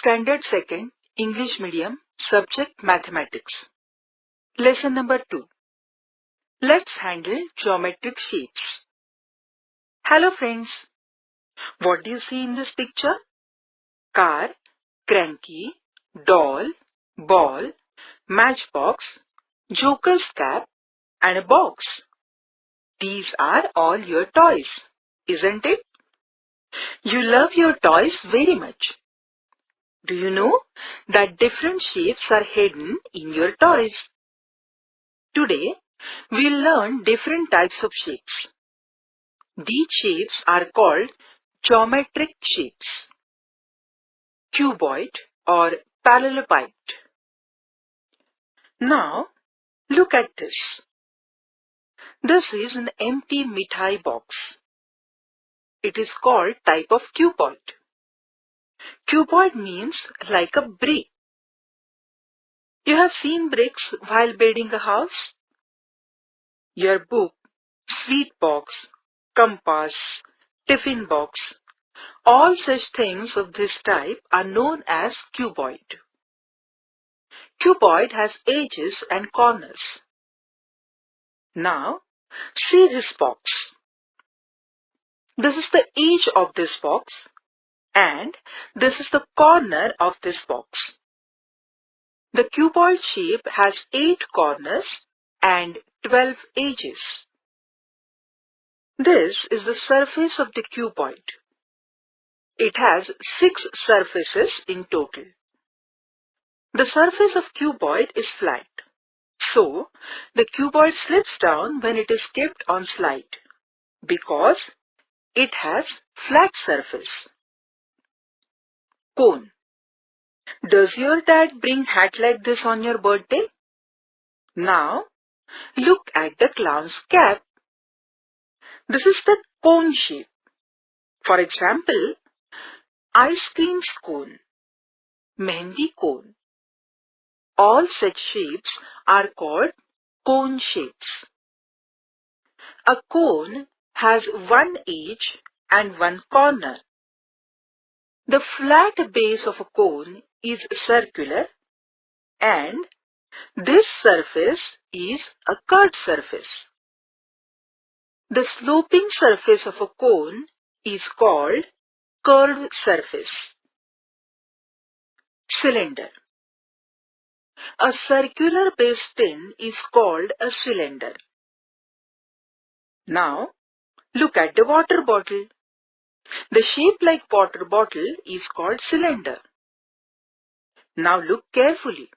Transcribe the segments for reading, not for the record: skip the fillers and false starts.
Standard 2nd, English Medium, Subject Mathematics. Lesson number 2. Let's handle geometric shapes. Hello friends. What do you see in this picture? Car, cranky, doll, ball, matchbox, joker's cap and a box. These are all your toys, isn't it? You love your toys very much. Do you know that different shapes are hidden in your toys? Today, we'll learn different types of shapes. These shapes are called geometric shapes. Cuboid or parallelepiped. Now, look at this. This is an empty mithai box. It is called type of cuboid. Cuboid means like a brick. You have seen bricks while building a house? Your book, sweet box, compass, tiffin box, all such things of this type are known as cuboid. Cuboid has edges and corners. Now, see this box. This is the edge of this box and this is the corner of this box. The cuboid shape has 8 corners and 12 edges. This is the surface of the cuboid. It has 6 surfaces in total. The surface of cuboid is flat. So, the cuboid slips down when it is kept on slide because it has flat surface. Cone. Does your dad bring hat like this on your birthday? Now, look at the clown's cap. This is the cone shape. For example, ice cream cone, mehndi cone. All such shapes are called cone shapes. A cone has one edge and one corner. The flat base of a cone is circular and this surface is a curved surface. The sloping surface of a cone is called curved surface. Cylinder. A circular base tin is called a cylinder. Now, look at the water bottle. The shape like water bottle is called cylinder. Now look carefully.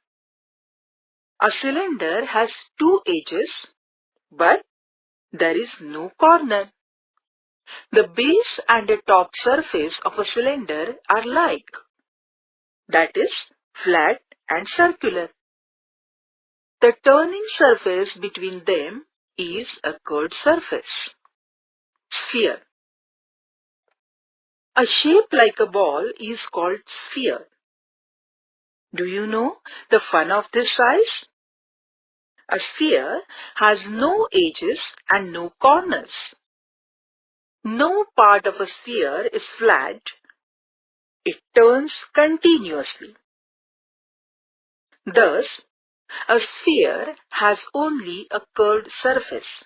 A cylinder has 2 edges, but there is no corner. The base and the top surface of a cylinder are like. That is, flat and circular. The turning surface between them is a curved surface. Sphere. A shape like a ball is called sphere. Do you know the fun of this size? A sphere has no edges and no corners. No part of a sphere is flat. It turns continuously. Thus, a sphere has only a curved surface.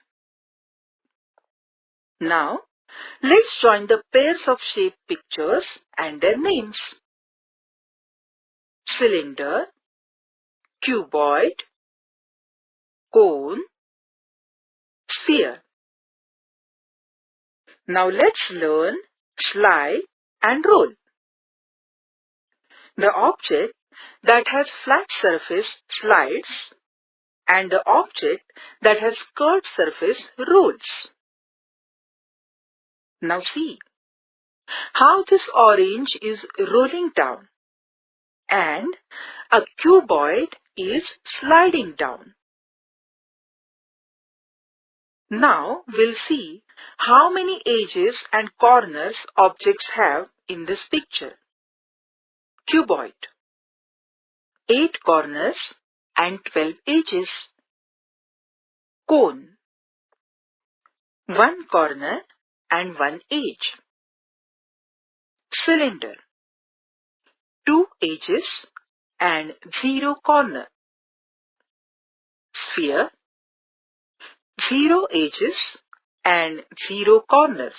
Now, let's join the pairs of shape pictures and their names. Cylinder, cuboid, cone, sphere. Now let's learn slide and roll. The object that has flat surface slides and the object that has curved surface rolls. Now see how this orange is rolling down and a cuboid is sliding down. Now we'll see how many edges and corners objects have in this picture. Cuboid. 8 corners and 12 edges. Cone. 1 corner and 1 edge. Cylinder. 2 edges and 0 corner. Sphere, 0 edges and 0 corners.